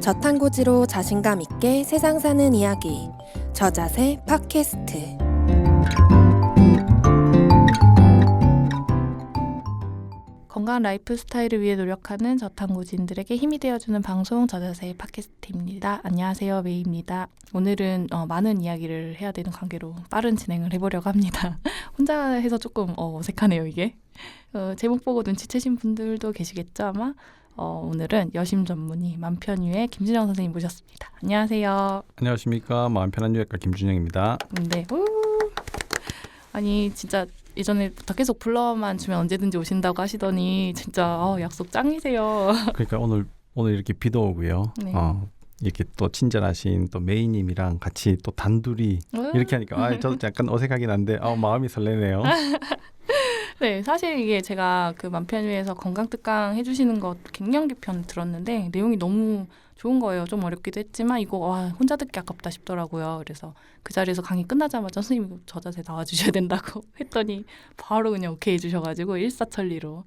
저탄고지로 자신감 있게 세상 사는 이야기 저자세 팟캐스트. 건강한 라이프 스타일을 위해 노력하는 저탄고지인들에게 힘이 되어주는 방송 저자세 팟캐스트입니다. 안녕하세요, 메이입니다. 오늘은 많은 이야기를 해야 되는 관계로 빠른 진행을 해보려고 합니다. 혼자 해서 조금 어색하네요, 이게. 제목 보고 눈치채신 분들도 계시겠죠, 아마? 오늘은 여심 전문의 맘편유의 김준영 선생님 모셨습니다. 안녕하세요. 안녕하십니까. 마음 편한 유학과 김준영입니다. 네. 아니 진짜 예전에부터 계속 불러만 주면 언제든지 오신다고 하시더니 진짜 약속 짱이세요. 그러니까 오늘 이렇게 비도 오고요. 네. 이렇게 또 친절하신 또 메이님이랑 같이 또 단둘이 이렇게 하니까 저도 약간 어색하긴 한데 마음이 설레네요. 네, 사실 이게 제가 그 맘편유에서 건강특강 해주시는 것 갱년기 편 들었는데 내용이 너무 좋은 거예요. 좀 어렵기도 했지만 이거 혼자 듣기 아깝다 싶더라고요. 그래서 그 자리에서 강의 끝나자마자 선생님이 저자세 나와주셔야 된다고 했더니 바로 그냥 오케이 해주셔가지고 일사천리로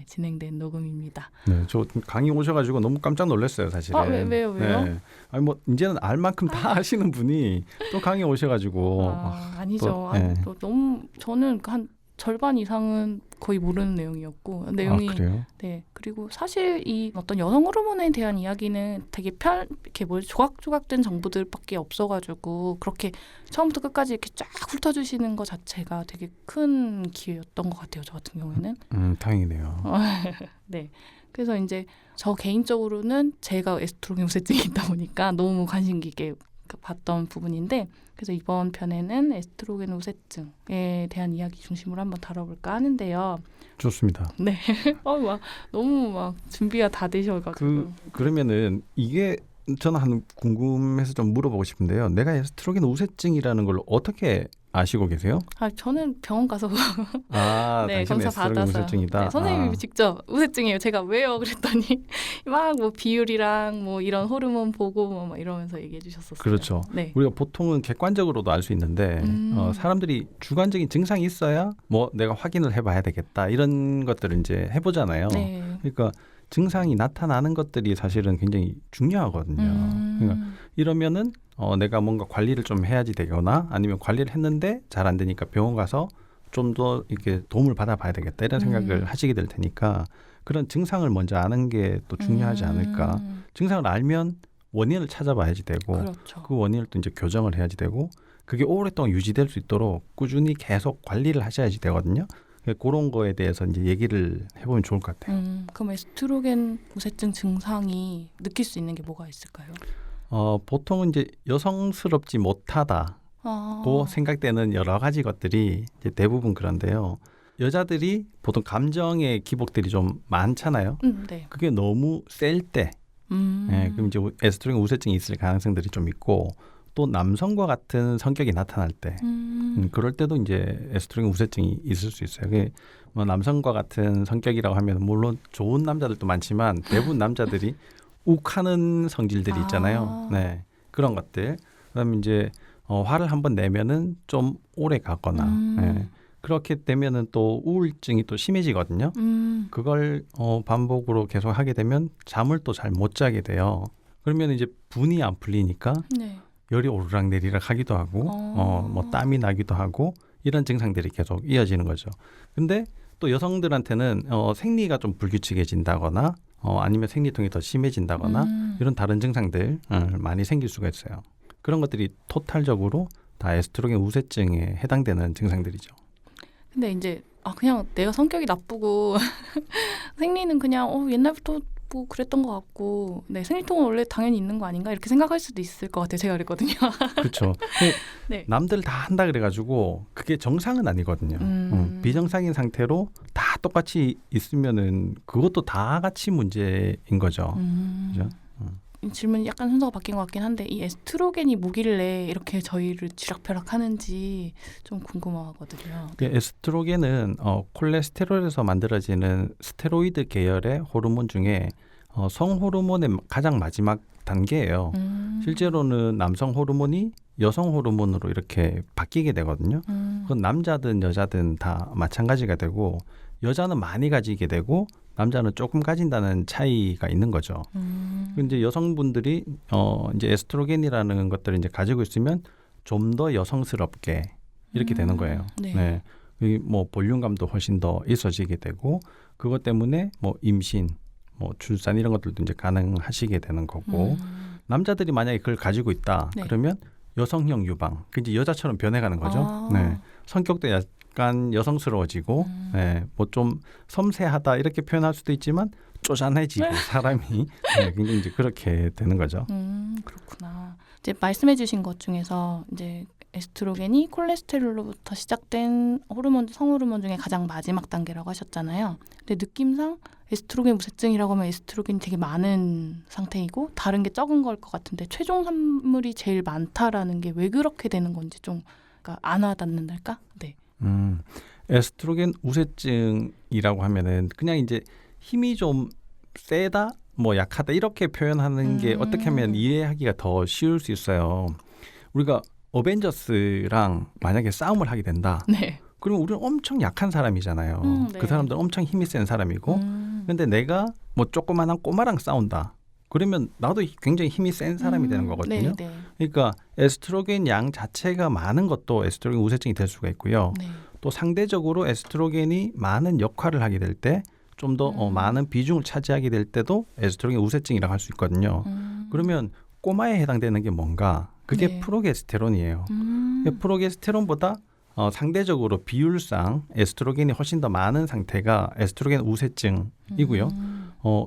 진행된 녹음입니다. 네, 저 강의 오셔가지고 너무 깜짝 놀랐어요, 사실은. 왜요? 네. 아니 뭐 이제는 알 만큼 다 아시는 분이 또 강의 오셔가지고 아니죠. 또 너무 저는 한 절반 이상은 거의 모르는 내용이었고 내용이 그래요? 네. 그리고 사실 이 어떤 여성 호르몬에 대한 이야기는 되게 이렇게 조각조각된 정보들밖에 없어가지고 그렇게 처음부터 끝까지 이렇게 쫙 훑어주시는 것 자체가 되게 큰 기회였던 것 같아요. 저 같은 경우에는. 다행이네요. 네. 그래서 이제 저 개인적으로는 제가 에스트로겐 우세증이 있다 보니까 너무 관심 깊게 봤던 부분인데 그래서 이번 편에는 에스트로겐 우세증에 대한 이야기 중심으로 한번 다뤄볼까 하는데요. 좋습니다. 네. 너무 준비가 다 되셔가지고. 그러면은 이게 저는 궁금해서 좀 물어보고 싶은데요. 내가 에스트로겐 우세증이라는 걸 어떻게 아시고 계세요? 저는 병원 가서 네, 검사 받아서 우세증이다. 선생님이 직접 우세증이에요. 제가 왜요? 그랬더니 막 비율이랑 이런 호르몬 보고 이러면서 얘기해 주셨었어요. 그렇죠. 네. 우리가 보통은 객관적으로도 알 수 있는데 사람들이 주관적인 증상이 있어야 내가 확인을 해봐야 되겠다 이런 것들을 이제 해보잖아요. 네. 그러니까 증상이 나타나는 것들이 사실은 굉장히 중요하거든요. 그러니까 이러면은 내가 뭔가 관리를 좀 해야지 되거나 아니면 관리를 했는데 잘 안 되니까 병원 가서 좀 더 이렇게 도움을 받아봐야 되겠다 이런 생각을 하시게 될 테니까 그런 증상을 먼저 아는 게 또 중요하지 않을까. 증상을 알면 원인을 찾아봐야지 되고 그렇죠. 그 원인을 또 이제 교정을 해야지 되고 그게 오랫동안 유지될 수 있도록 꾸준히 계속 관리를 하셔야지 되거든요. 그런 거에 대해서 이제 얘기를 해보면 좋을 것 같아요. 그럼 에스트로겐 우세증 증상이 느낄 수 있는 게 뭐가 있을까요? 보통은 이제 여성스럽지 못하다고 생각되는 여러 가지 것들이 이제 대부분 그런데요. 여자들이 보통 감정의 기복들이 좀 많잖아요. 네. 그게 너무 셀 때, 그럼 이제 에스트로겐 우세증이 있을 가능성들이 좀 있고, 또 남성과 같은 성격이 나타날 때, 그럴 때도 이제 에스트로겐 우세증이 있을 수 있어요. 그게 남성과 같은 성격이라고 하면 물론 좋은 남자들도 많지만 대부분 남자들이 욱하는 성질들이 있잖아요. 네, 그런 것들. 그다음에 이제 화를 한번 내면은 좀 오래 가거나 그렇게 되면은 또 우울증이 또 심해지거든요. 그걸 반복으로 계속 하게 되면 잠을 또 잘 못 자게 돼요. 그러면 이제 분이 안 풀리니까 열이 오르락내리락 하기도 하고 땀이 나기도 하고 이런 증상들이 계속 이어지는 거죠. 근데 또 여성들한테는 생리가 좀 불규칙해진다거나 아니면 생리통이 더 심해진다거나 이런 다른 증상들 많이 생길 수가 있어요. 그런 것들이 토탈적으로 다 에스트로겐 우세증에 해당되는 증상들이죠. 근데 이제 그냥 내가 성격이 나쁘고 생리는 그냥 옛날부터 그랬던 것 같고 생리통은 원래 당연히 있는 거 아닌가 이렇게 생각할 수도 있을 것 같아요. 제가 그랬거든요. 그렇죠. 네. 남들 다 한다 그래가지고 그게 정상은 아니거든요. 비정상인 상태로 다 똑같이 있으면은 그것도 다 같이 문제인 거죠. 그죠? 질문이 약간 순서가 바뀐 것 같긴 한데 이 에스트로겐이 뭐길래 이렇게 저희를 쥐락펴락하는지 좀 궁금하거든요. 에스트로겐은 콜레스테롤에서 만들어지는 스테로이드 계열의 호르몬 중에 성호르몬의 가장 마지막 단계예요. 실제로는 남성 호르몬이 여성 호르몬으로 이렇게 바뀌게 되거든요. 그건 남자든 여자든 다 마찬가지가 되고 여자는 많이 가지게 되고 남자는 조금 가진다는 차이가 있는 거죠. 근데 여성분들이 이제 에스트로겐이라는 것들을 이제 가지고 있으면 좀 더 여성스럽게 이렇게 되는 거예요. 네. 네. 뭐 볼륨감도 훨씬 더 있어지게 되고 그것 때문에 뭐 임신, 뭐 출산 이런 것들도 이제 가능하시게 되는 거고 남자들이 만약에 그걸 가지고 있다 네. 그러면 여성형 유방, 그 이제 여자처럼 변해가는 거죠. 네. 성격도 약간 여성스러워지고, 네. 뭐 좀 섬세하다 이렇게 표현할 수도 있지만 쪼잔해지고 사람이 네, 굉장히 이제 그렇게 되는 거죠. 그렇구나. 이제 말씀해주신 것 중에서 이제 에스트로겐이 콜레스테롤로부터 시작된 호르몬, 성호르몬 중에 가장 마지막 단계라고 하셨잖아요. 근데 느낌상 에스트로겐 무세증이라고 하면 에스트로겐이 되게 많은 상태이고 다른 게 적은 걸 것 같은데 최종 산물이 제일 많다라는 게 왜 그렇게 되는 건지 좀 그러니까 안 와닿는달까? 네. 에스트로겐 우세증이라고 하면은 그냥 이제 힘이 좀 세다, 뭐 약하다 이렇게 표현하는 게 어떻게 하면 이해하기가 더 쉬울 수 있어요. 우리가 어벤져스랑 만약에 싸움을 하게 된다. 네. 그러면 우리는 엄청 약한 사람이잖아요. 네. 그 사람들은 엄청 힘이 센 사람이고 근데 내가 뭐 조그만한 꼬마랑 싸운다. 그러면 나도 굉장히 힘이 센 사람이 되는 거거든요. 네. 그러니까 에스트로겐 양 자체가 많은 것도 에스트로겐 우세증이 될 수가 있고요. 네. 또 상대적으로 에스트로겐이 많은 역할을 하게 될 때 좀 더 많은 비중을 차지하게 될 때도 에스트로겐 우세증이라고 할 수 있거든요. 그러면 꼬마에 해당되는 게 뭔가? 그게 네. 프로게스테론이에요. 프로게스테론보다 상대적으로 비율상 에스트로겐이 훨씬 더 많은 상태가 에스트로겐 우세증이고요.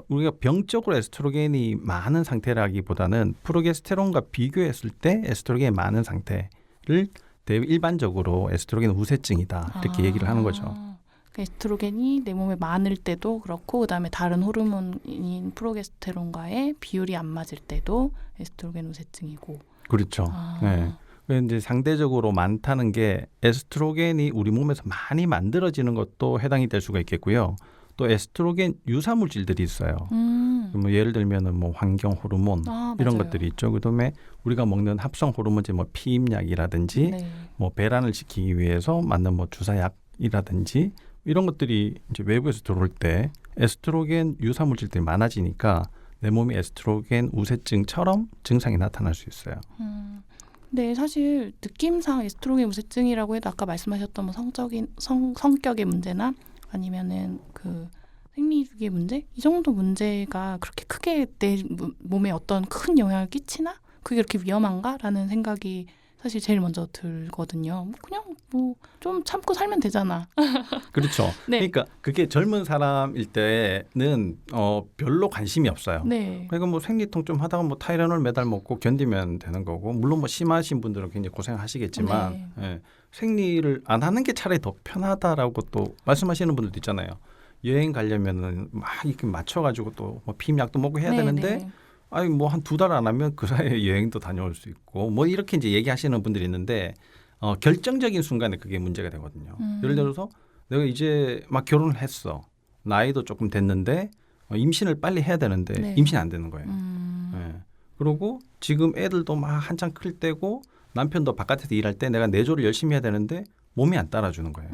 우리가 병적으로 에스트로겐이 많은 상태라기보다는 프로게스테론과 비교했을 때 에스트로겐이 많은 상태를 일반적으로 에스트로겐 우세증이다 이렇게 얘기를 하는 거죠. 에스트로겐이 내 몸에 많을 때도 그렇고 그다음에 다른 호르몬인 프로게스테론과의 비율이 안 맞을 때도 에스트로겐 우세증이고. 그렇죠. 네. 이제 상대적으로 많다는 게 에스트로겐이 우리 몸에서 많이 만들어지는 것도 해당이 될 수가 있겠고요. 또 에스트로겐 유사 물질들이 있어요. 뭐 예를 들면은 뭐 환경 호르몬 이런 맞아요. 것들이 있죠. 그다음에 우리가 먹는 합성 호르몬제 뭐 피임약이라든지 네. 뭐 배란을 시키기 위해서 맞는 뭐 주사약이라든지 이런 것들이 이제 외부에서 들어올 때 에스트로겐 유사 물질들이 많아지니까 내 몸이 에스트로겐 우세증처럼 증상이 나타날 수 있어요. 네, 사실 느낌상 에스트로겐 우세증이라고 해도 아까 말씀하셨던 뭐 성격의 문제나 아니면은 그 생리주기의 문제? 이 정도 문제가 그렇게 크게 내 몸에 어떤 큰 영향을 끼치나? 그게 그렇게 위험한가? 라는 생각이 사실 제일 먼저 들거든요. 그냥 뭐 좀 참고 살면 되잖아. 그렇죠. 네. 그러니까 그게 젊은 사람일 때는 별로 관심이 없어요. 네. 그러니까 뭐 생리통 좀 하다가 뭐 타이레놀 매달 먹고 견디면 되는 거고 물론 뭐 심하신 분들은 굉장히 고생하시겠지만 예, 생리를 안 하는 게 차라리 더 편하다라고 또 말씀하시는 분들도 있잖아요. 여행 가려면은 막 이렇게 맞춰가지고 또 뭐 피임약도 먹고 해야 되는데 아니 뭐 한 2달 안 하면 그 사이에 여행도 다녀올 수 있고 뭐 이렇게 이제 얘기하시는 분들이 있는데 결정적인 순간에 그게 문제가 되거든요. 예를 들어서 내가 이제 막 결혼을 했어. 나이도 조금 됐는데 임신을 빨리 해야 되는데 네. 임신 안 되는 거예요. 네. 그리고 지금 애들도 막 한창 클 때고 남편도 바깥에서 일할 때 내가 내조를 열심히 해야 되는데 몸이 안 따라주는 거예요.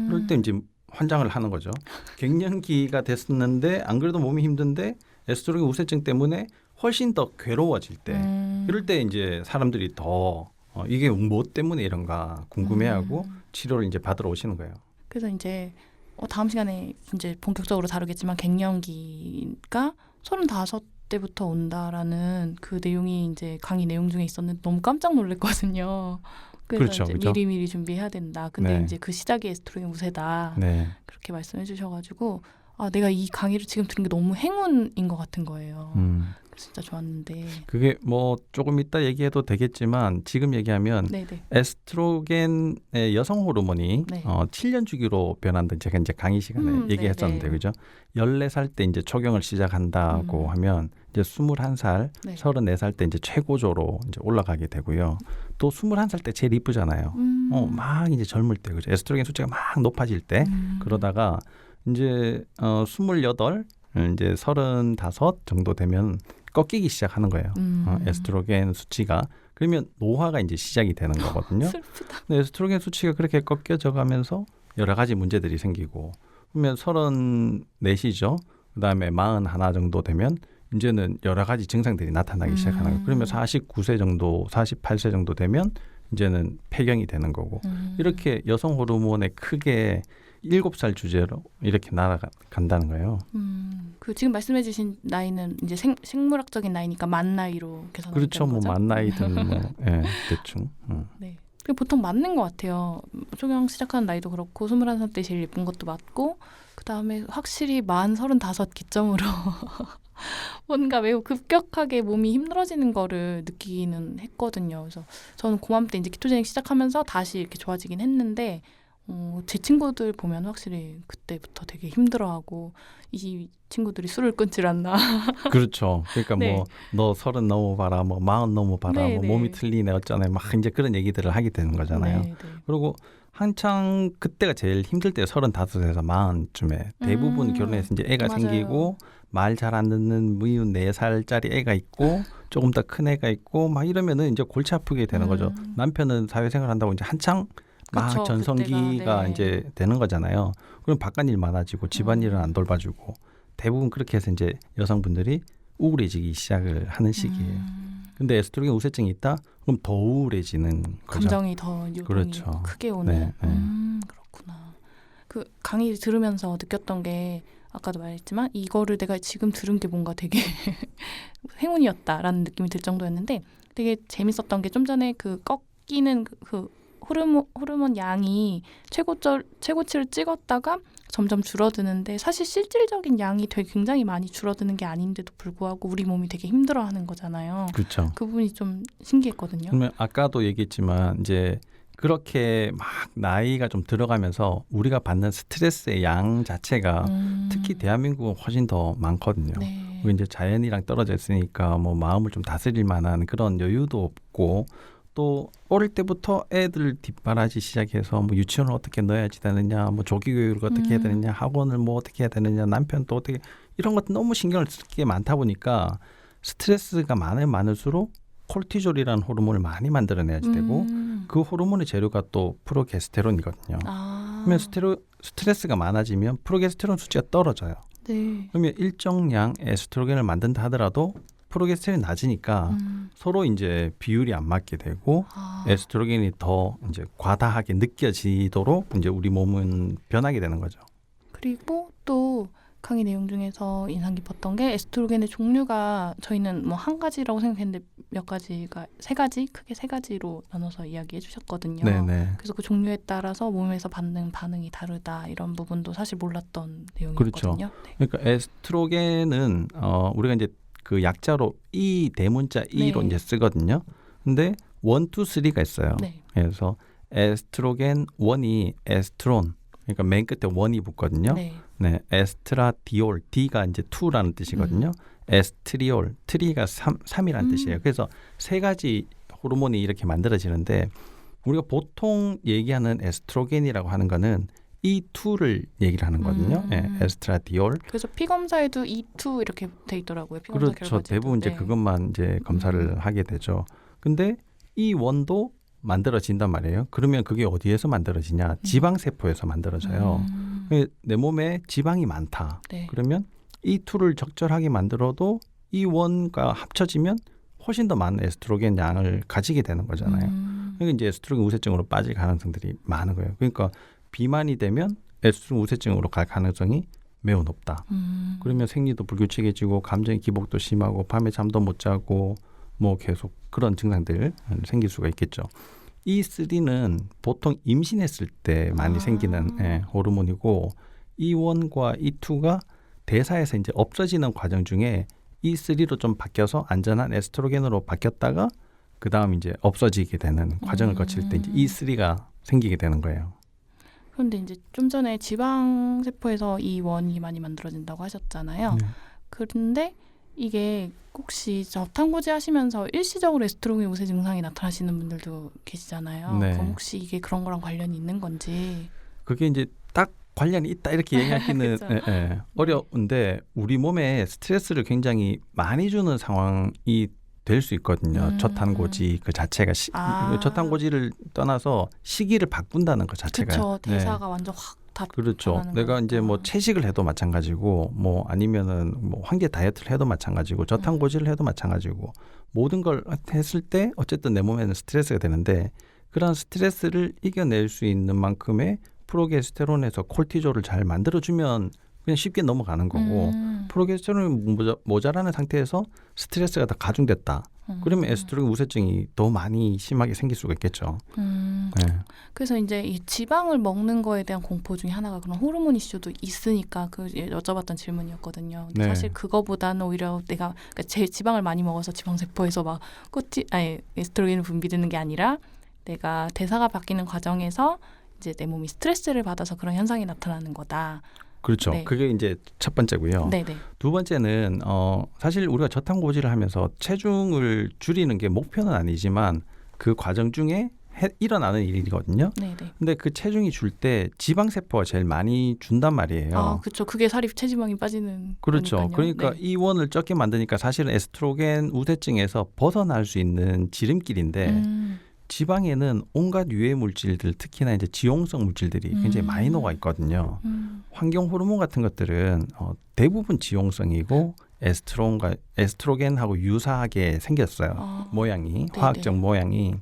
그럴 때 이제 환장을 하는 거죠. 갱년기가 됐었는데 안 그래도 몸이 힘든데 에스트로겐 우세증 때문에 훨씬 더 괴로워질 때 이럴 때 이제 사람들이 더 이게 뭐 때문에 이런가 궁금해하고 치료를 이제 받으러 오시는 거예요. 그래서 이제 다음 시간에 이제 본격적으로 다루겠지만 갱년기가 35대부터 온다라는 그 내용이 이제 강의 내용 중에 있었는데 너무 깜짝 놀랐거든요. 그래서 그렇죠, 이제 그렇죠? 미리미리 준비해야 된다. 근데 네. 이제 그 시작이 에스트로겐 우세다. 네. 그렇게 말씀해 주셔가지고 내가 이 강의를 지금 들은 게 너무 행운인 것 같은 거예요. 진짜 좋았는데. 그게 뭐 조금 이따 얘기해도 되겠지만 지금 얘기하면 네네. 에스트로겐의 여성 호르몬이 네. 7년 주기로 변한다. 제가 이제 강의 시간에 얘기했었는데 네네. 그죠? 14살 때 이제 적용을 시작한다고 하면 이제 21살, 네. 34살 때 이제 최고조로 이제 올라가게 되고요. 또 21살 때 제일 이쁘잖아요. 막 이제 젊을 때 그죠? 에스트로겐 수치가 막 높아질 때 그러다가 이제 28, 이제 35 정도 되면 꺾이기 시작하는 거예요. 에스트로겐 수치가. 그러면 노화가 이제 시작이 되는 거거든요. 슬프다. 근데 에스트로겐 수치가 그렇게 꺾여져 가면서 여러 가지 문제들이 생기고 그러면 34시죠. 그다음에 41 정도 되면 이제는 여러 가지 증상들이 나타나기 시작하는 거예요. 그러면 49세 정도, 48세 정도 되면 이제는 폐경이 되는 거고 이렇게 여성 호르몬에 크게 7살 주제로 이렇게 날아간다는 거예요. 그 지금 말씀해주신 나이는 이제 생물학적인 나이니까 만 나이로 계산하는 그렇죠. 거죠? 뭐 만 나이든 뭐 예, 대충. 네. 그게 보통 맞는 것 같아요. 초경 시작하는 나이도 그렇고 21살 때 제일 예쁜 것도 맞고 그 다음에 확실히 만 35 기점으로 뭔가 매우 급격하게 몸이 힘들어지는 거를 느끼기는 했거든요. 그래서 저는 고맘때 이제 키토제닉 시작하면서 다시 이렇게 좋아지긴 했는데 제 친구들 보면 확실히 그때부터 되게 힘들어하고 이 친구들이 술을 끊질 않나. 그렇죠. 그러니까 네. 뭐 너 30 넘어봐라, 뭐 40 넘어봐라, 네, 뭐 네. 몸이 틀리네 어쩌네 막 이제 그런 얘기들을 하게 되는 거잖아요. 네, 네. 그리고 한창 그때가 제일 힘들 때 35에서 40쯤에 대부분 결혼해서 이제 애가 맞아요. 생기고 말 잘 안 듣는 미운 4살짜리 애가 있고 조금 더 큰 애가 있고 막 이러면은 이제 골치 아프게 되는 거죠. 남편은 사회생활 한다고 이제 한창 막 그쵸, 전성기가 그때가, 네. 이제 되는 거잖아요. 그럼 바깥일 많아지고 집안일은 안 돌봐주고 대부분 그렇게 해서 이제 여성분들이 우울해지기 시작을 하는 시기예요. 근데 에스트로겐 우세증이 있다? 그럼 더 우울해지는 거죠. 감정이 더 유동이 그렇죠. 크게 오는. 네, 네. 그렇구나. 그 강의 들으면서 느꼈던 게 아까도 말했지만 이거를 내가 지금 들은 게 뭔가 되게 행운이었다라는 느낌이 들 정도였는데 되게 재밌었던 게 좀 전에 그 꺾이는 그 호르몬 양이 최고치를 찍었다가 점점 줄어드는데 사실 실질적인 양이 되게 굉장히 많이 줄어드는 게 아닌데도 불구하고 우리 몸이 되게 힘들어하는 거잖아요. 그렇죠. 그 부분이 좀 신기했거든요. 그러면 아까도 얘기했지만 이제 그렇게 막 나이가 좀 들어가면서 우리가 받는 스트레스의 양 자체가 특히 대한민국은 훨씬 더 많거든요. 네. 그리고 이제 자연이랑 떨어져 있으니까 뭐 마음을 좀 다스릴 만한 그런 여유도 없고 또 어릴 때부터 애들 뒷바라지 시작해서 뭐 유치원을 어떻게 넣어야지 되느냐, 뭐 조기 교육을 어떻게 해야 되느냐, 학원을 뭐 어떻게 해야 되느냐, 남편 또 어떻게 이런 것도 너무 신경을 쓸 게 많다 보니까 스트레스가 많으면 많을수록 콜티졸이라는 호르몬을 많이 만들어내야지 되고 그 호르몬의 재료가 또 프로게스테론이거든요. 그러면 스트레스가 많아지면 프로게스테론 수치가 떨어져요. 네. 그러면 일정량 에스트로겐을 만든다 하더라도 프로게스테론이 낮으니까 서로 이제 비율이 안 맞게 되고 에스트로겐이 더 이제 과다하게 느껴지도록 이제 우리 몸은 변하게 되는 거죠. 그리고 또 강의 내용 중에서 인상 깊었던 게 에스트로겐의 종류가 저희는 뭐 한 가지라고 생각했는데 몇 가지가 크게 세 가지로 나눠서 이야기해 주셨거든요. 네네. 그래서 그 종류에 따라서 몸에서 받는 반응이 다르다 이런 부분도 사실 몰랐던 그렇죠. 내용이었거든요. 네. 그러니까 에스트로겐은 우리가 이제 그 약자로 E 대문자 E로 네. 이제 쓰거든요. 근데 1, 2, 3가 있어요. 네. 그래서 에스트로겐 1이 에스트론, 그러니까 맨 끝에 1이 붙거든요. 네. 네, 에스트라디올, D가 이제 2라는 뜻이거든요. 에스트리올, 트리가 3이라는 뜻이에요. 그래서 세 가지 호르몬이 이렇게 만들어지는데 우리가 보통 얘기하는 에스트로겐이라고 하는 거는 E2를 얘기를 하는 거거든요. 네, 에스트라디올. 그래서 피 검사에도 E2 이렇게 돼 있더라고요. 피 검사 그렇죠. 결과지도. 대부분 이제 네. 그것만 이제 검사를 하게 되죠. 근데 E1도 만들어진단 말이에요. 그러면 그게 어디에서 만들어지냐? 지방 세포에서 만들어져요. 내 몸에 지방이 많다. 네. 그러면 E2를 적절하게 만들어도 E1과 합쳐지면 훨씬 더 많은 에스트로겐 양을 가지게 되는 거잖아요. 그러니까 이제 에스트로겐 우세증으로 빠질 가능성들이 많은 거예요. 그러니까 비만이 되면 에스트로겐 우세증으로 갈 가능성이 매우 높다. 그러면 생리도 불규칙해지고 감정의 기복도 심하고 밤에 잠도 못 자고 뭐 계속 그런 증상들 생길 수가 있겠죠. E3는 보통 임신했을 때 많이 생기는 호르몬이고 E1과 E2가 대사에서 이제 없어지는 과정 중에 E3로 좀 바뀌어서 안전한 에스트로겐으로 바뀌었다가 그 다음 이제 없어지게 되는 과정을 거칠 때 이제 E3가 생기게 되는 거예요. 그런데 이제 좀 전에 지방 세포에서 E1이 많이 만들어진다고 하셨잖아요. 네. 그런데 이게 혹시 저탄고지 하시면서 일시적으로 에스트로겐 우세 증상이 나타나시는 분들도 계시잖아요. 네. 그럼 혹시 이게 그런 거랑 관련이 있는 건지. 그게 이제 딱 관련이 있다 이렇게 얘기하기는 그쵸. 어려운데 우리 몸에 스트레스를 굉장히 많이 주는 상황이 될 수 있거든요. 저탄고지 그 자체가 저탄고지를 떠나서 시기를 바꾼다는 것 자체가 그렇죠. 대사가 완전 확 다 그렇죠. 변하는 내가 거니까. 이제 뭐 채식을 해도 마찬가지고 뭐 아니면은 뭐 황제 다이어트를 해도 마찬가지고 저탄고지를 해도 마찬가지고 모든 걸 했을 때 어쨌든 내 몸에는 스트레스가 되는데 그런 스트레스를 이겨낼 수 있는 만큼의 프로게스테론에서 콜티졸을 잘 만들어주면 그냥 쉽게 넘어가는 거고 프로게스테론이 모자라는 상태에서 스트레스가 더 가중됐다. 그러면 에스트로겐 우세증이 더 많이 심하게 생길 수가 있겠죠. 네. 그래서 이제 이 지방을 먹는 거에 대한 공포 중에 하나가 그런 호르몬 이슈도 있으니까 그 여쭤봤던 질문이었거든요. 근데 네. 사실 그거보다는 오히려 내가 그러니까 제 지방을 많이 먹어서 지방세포에서 막 에스트로겐이 분비되는 게 아니라 내가 대사가 바뀌는 과정에서 이제 내 몸이 스트레스를 받아서 그런 현상이 나타나는 거다. 그렇죠. 네. 그게 이제 첫 번째고요. 네네. 두 번째는 사실 우리가 저탄고지를 하면서 체중을 줄이는 게 목표는 아니지만 그 과정 중에 일어나는 일이거든요. 네네. 근데 그 체중이 줄 때 지방세포가 제일 많이 준단 말이에요. 아, 그렇죠. 그게 살이 체지방이 빠지는 그렇죠. 거니까요. 그러니까 네. 이 원을 적게 만드니까 사실은 에스트로겐 우세증에서 벗어날 수 있는 지름길인데 지방에는 온갖 유해 물질들, 특히나 이제 지용성 물질들이 굉장히 많이 녹아 있거든요. 환경 호르몬 같은 것들은 대부분 지용성이고 에스트로겐하고 유사하게 생겼어요. 모양이, 네네. 화학적 모양이.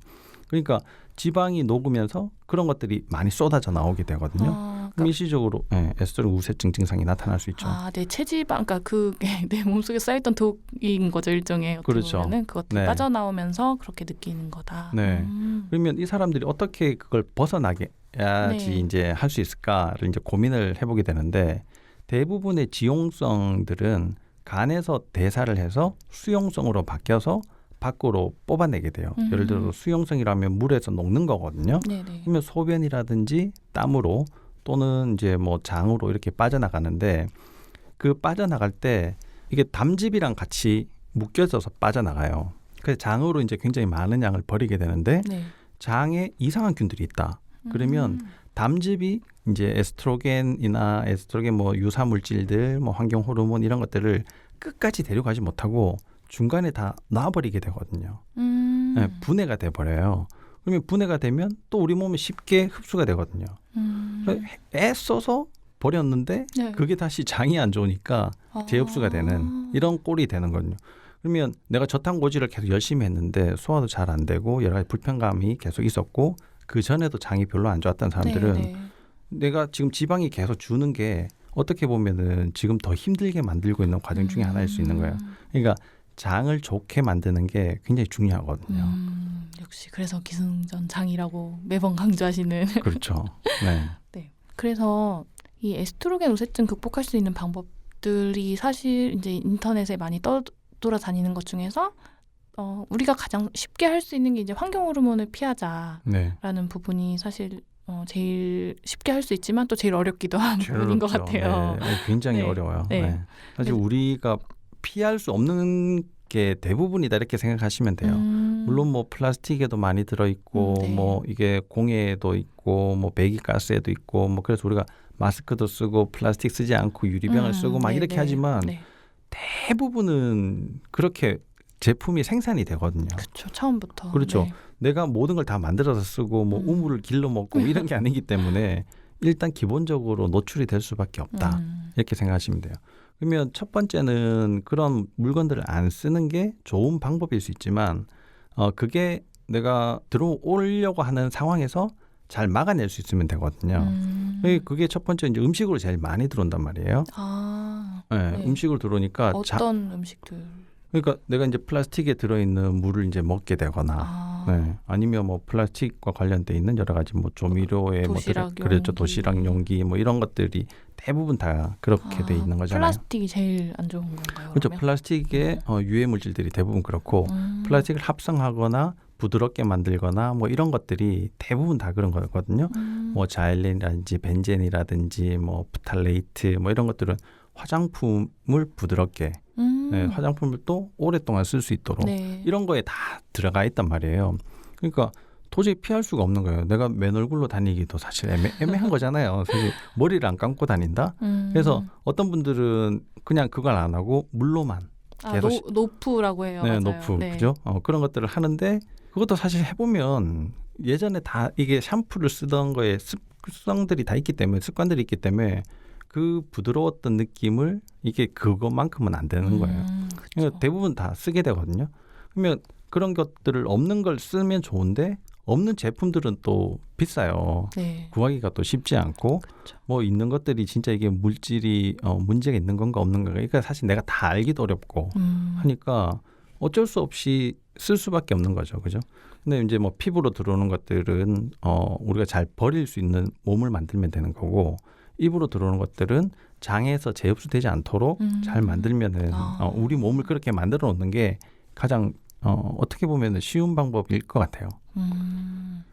그러니까 지방이 녹으면서 그런 것들이 많이 쏟아져 나오게 되거든요. 그럼 일시적으로 에스트로겐 우세증 증상이 나타날 수 있죠. 아, 내 체지방, 그러니까 그게 내 몸속에 쌓였던 독인 거죠, 일종의. 어떻게 그렇죠. 보면은 그것들이 네. 빠져나오면서 그렇게 느끼는 거다. 네. 그러면 이 사람들이 어떻게 그걸 벗어나게 해야지 네. 이제 할 수 있을까를 이제 고민을 해보게 되는데 대부분의 지용성들은 간에서 대사를 해서 수용성으로 바뀌어서 밖으로 뽑아내게 돼요. 예를 들어서 수용성이라면 물에서 녹는 거거든요. 네네. 그러면 소변이라든지 땀으로 또는 이제 뭐 장으로 이렇게 빠져나가는데 그 빠져나갈 때 이게 담즙이랑 같이 묶여져서 빠져나가요. 그래서 장으로 이제 굉장히 많은 양을 버리게 되는데 네. 장에 이상한 균들이 있다. 그러면 담즙이 이제 에스트로겐이나 에스트로겐 뭐 유사 물질들, 뭐 환경 호르몬 이런 것들을 끝까지 데려가지 못하고 중간에 다 놔버리게 되거든요. 네, 분해가 돼 버려요. 그러면 분해가 되면 또 우리 몸에 쉽게 흡수가 되거든요. 애써서 버렸는데 네. 그게 다시 장이 안 좋으니까 재흡수가 되는 이런 꼴이 되는 거거든요. 그러면 내가 저탄고지를 계속 열심히 했는데 소화도 잘 안 되고 여러 가지 불편감이 계속 있었고 그 전에도 장이 별로 안 좋았던 사람들은 네네. 내가 지금 지방이 계속 주는 게 어떻게 보면은 지금 더 힘들게 만들고 있는 과정 중에 하나일 수 있는 거예요. 그러니까 장을 좋게 만드는 게 굉장히 중요하거든요. 역시 그래서 기승전장이라고 매번 강조하시는. 그렇죠. 네. 네. 그래서 이 에스트로겐 우세증 극복할 수 있는 방법들이 사실 이제 인터넷에 많이 떠돌아다니는 것 중에서 우리가 가장 쉽게 할 수 있는 게 이제 환경 호르몬을 피하자라는 네. 부분이 사실 제일 쉽게 할 수 있지만 또 제일 어렵기도 한 제일 부분인 것 어렵죠. 같아요. 네. 굉장히 네. 어려워요. 네. 네. 사실 우리가 피할 수 없는 게 대부분이다 이렇게 생각하시면 돼요. 물론 뭐 플라스틱에도 많이 들어있고 네. 뭐 이게 공해에도 있고 뭐 배기가스에도 있고 뭐 그래서 우리가 마스크도 쓰고 플라스틱 쓰지 않고 유리병을 쓰고 막 네, 이렇게 네. 하지만 네. 대부분은 그렇게 제품이 생산이 되거든요. 그렇죠. 처음부터. 그렇죠. 네. 내가 모든 걸 다 만들어서 쓰고 뭐 우물을 길러 먹고 이런 게 아니기 때문에 일단 기본적으로 노출이 될 수밖에 없다. 이렇게 생각하시면 돼요. 그러면 첫 번째는 그런 물건들을 안 쓰는 게 좋은 방법일 수 있지만 그게 내가 들어오려고 하는 상황에서 잘 막아낼 수 있으면 되거든요. 그게 첫 번째 이제 음식으로 제일 많이 들어온단 말이에요. 아, 네, 네. 음식으로 들어오니까 어떤 음식들? 그러니까 내가 이제 플라스틱에 들어있는 물을 이제 먹게 되거나 아니면 뭐 플라스틱과 관련돼 있는 여러 가지 뭐 조미료에 도시락 그렇죠. 용기. 도시락 용기 뭐 이런 것들이 대부분 다 그렇게 돼 있는 거잖아요. 플라스틱이 제일 안 좋은 건가요? 그렇죠. 그러면? 플라스틱의 유해 물질들이 대부분 그렇고 플라스틱을 합성하거나 부드럽게 만들거나 뭐 이런 것들이 대부분 다 그런 거거든요. 뭐 자일린이라든지 벤젠이라든지 뭐 프탈레이트 뭐 이런 것들은 화장품을 부드럽게 네, 화장품을 또 오랫동안 쓸 수 있도록 네. 이런 거에 다 들어가 있단 말이에요. 그러니까 도저히 피할 수가 없는 거예요. 내가 맨 얼굴로 다니기도 사실 애매한 거잖아요. 사실 머리를 안 감고 다닌다. 그래서 어떤 분들은 그냥 그걸 안 하고 물로만 계속 노프라고 해요. 네, 맞아요. 노프 네. 그죠? 그런 것들을 하는데 그것도 사실 해보면 예전에 다 이게 샴푸를 쓰던 거에 습성들이 다 있기 때문에 습관들이 있기 때문에 그 부드러웠던 느낌을 이게 그것만큼은 안 되는 거예요. 그러니까 대부분 다 쓰게 되거든요. 그러면 그런 것들을 없는 걸 쓰면 좋은데 없는 제품들은 또 비싸요. 네. 구하기가 또 쉽지 않고 그쵸. 뭐 있는 것들이 진짜 이게 물질이 문제가 있는 건가 없는 건가 그러니까 사실 내가 다 알기도 어렵고 하니까 어쩔 수 없이 쓸 수밖에 없는 거죠. 그죠? 근데 이제 뭐 피부로 들어오는 것들은 우리가 잘 버릴 수 있는 몸을 만들면 되는 거고 입으로 들어오는 것들은 장에서 재흡수되지 않도록 잘 만들면은 우리 몸을 그렇게 만들어 놓는 게 가장 어떻게 보면 쉬운 방법일 것 같아요.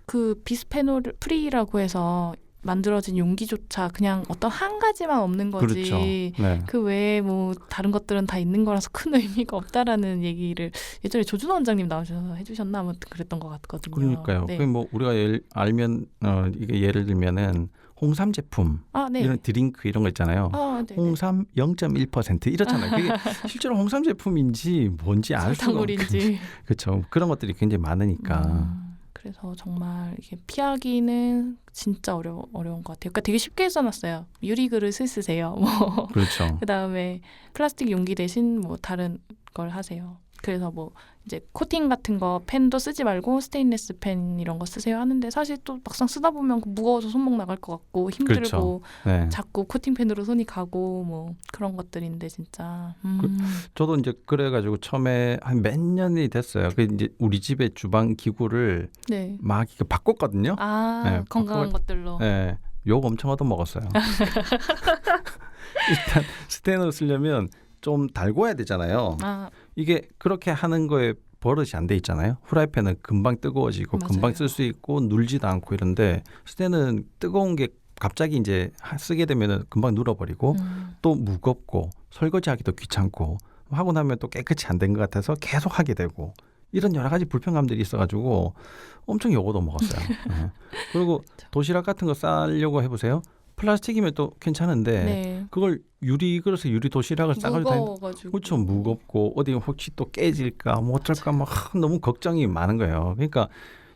그 비스페놀 프리라고 해서 만들어진 용기조차 그냥 어떤 한 가지만 없는 거지. 그렇죠. 네. 그 외에 뭐 다른 것들은 다 있는 거라서 큰 의미가 없다라는 얘기를 예전에 조준호 원장님 나오셔서 해주셨나 아무튼 그랬던 것 같거든요. 그러니까요. 네. 그 뭐 우리가 알면 이게 예를 들면은 홍삼 제품 네. 이런 드링크 이런 거 있잖아요. 네. 홍삼 0.1% 이렇잖아요. 그게 실제로 홍삼 제품인지 뭔지 알 수가 설탕물인지. 그렇죠. 그런 것들이 굉장히 많으니까. 그래서 정말 이게 피하기는 진짜 어려운 것 같아요. 그러니까 되게 쉽게 써놨어요. 유리그릇을 쓰세요. 뭐 그렇죠. 그다음에 플라스틱 용기 대신 뭐 다른 걸 하세요. 그래서 뭐 이제 코팅 같은 거 펜도 쓰지 말고 스테인리스 펜 이런 거 쓰세요 하는데 사실 또 막상 쓰다 보면 무거워서 손목 나갈 것 같고 힘들고 그렇죠. 네. 자꾸 코팅 펜으로 손이 가고 뭐 그런 것들인데 진짜. 저도 이제 그래가지고 처음에 한 몇 년이 됐어요. 그 이제 우리 집의 주방 기구를 네. 막 이렇게 바꿨거든요. 네, 건강한 것들로. 네, 욕 엄청 얻어먹었어요. 일단 스테인을 쓰려면 좀 달궈야 되잖아요. 이게 그렇게 하는 거에 버릇이 안 돼 있잖아요. 후라이팬은 금방 뜨거워지고 맞아요. 금방 쓸 수 있고 눌지도 않고 이런데 스테인은 뜨거운 게 갑자기 이제 쓰게 되면은 금방 눌어버리고 또 무겁고 설거지하기도 귀찮고 하고 나면 또 깨끗이 안 된 것 같아서 계속 하게 되고 이런 여러 가지 불편감들이 있어가지고 엄청 욕 얻어먹었어요. 네. 그리고 도시락 같은 거 싸려고 해보세요. 플라스틱이면 또 괜찮은데 네. 그걸 유리 그릇에 유리 도시락을 싸가지고 무거워가지고. 그렇죠. 무겁고 어디 혹시 또 깨질까 뭐 어쩔까 막 너무 걱정이 많은 거예요. 그러니까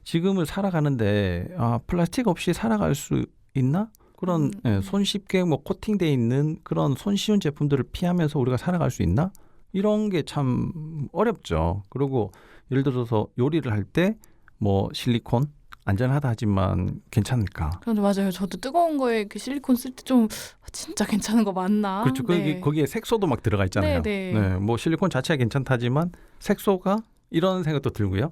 지금을 살아가는데 플라스틱 없이 살아갈 수 있나? 그런 손 쉽게 뭐 코팅돼 있는 그런 손 쉬운 제품들을 피하면서 우리가 살아갈 수 있나? 이런 게 참 어렵죠. 그리고 예를 들어서 요리를 할 때 뭐 실리콘 안전하다 하지만 괜찮을까? 그런데 맞아요. 저도 뜨거운 거에 그 실리콘 쓸 때 좀 진짜 괜찮은 거 맞나? 그렇죠. 네. 거기에 색소도 막 들어가 있잖아요. 네. 뭐 실리콘 자체가 괜찮다지만 색소가 이런 생각도 들고요.